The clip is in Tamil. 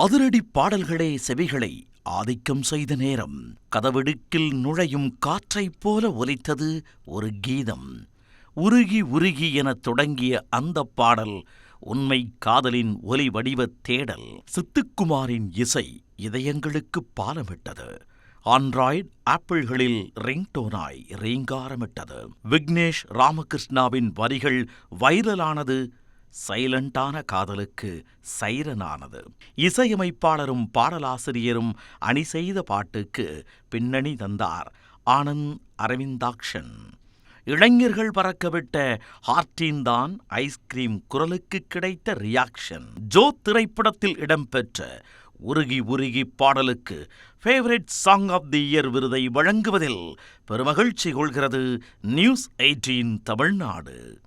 அதிரடி பாடல்களே செவிகளை ஆதிக்கம் செய்த நேரம். கதவிடுக்கில் நுழையும் காற்றைப் போல ஒலித்தது ஒரு கீதம். உருகி உருகி எனத் தொடங்கிய அந்தப் பாடல் உண்மை காதலின் ஒலி வடிவத் தேடல். சித்துக்குமாரின் இசை இதயங்களுக்கு பாலமிட்டது. ஆண்ட்ராய்டு ஆப்பிள்களில் ரிங்டோனாய் ரீங்காரமிட்டது. விக்னேஷ் ராமகிருஷ்ணாவின் வரிகள் வைரலானது. சைலண்டான காதலுக்கு சைரனானது. இசையமைப்பாளரும் பாடலாசிரியரும் அணி செய்த பாட்டுக்கு பின்னணி தந்தார் ஆனந்த் அரவிந்தாக்ஷன். இளைஞர்கள் பறக்கவிட்ட ஹார்டின் தான் ஐஸ்கிரீம் குரலுக்கு கிடைத்த ரியாக்ஷன். ஜோ திரைப்படத்தில் இடம்பெற்ற உருகி உருகி பாடலுக்கு favourite song of the year விருதை வழங்குவதில் பெருமகிழ்ச்சி கொள்கிறது நியூஸ் 18 தமிழ்நாடு.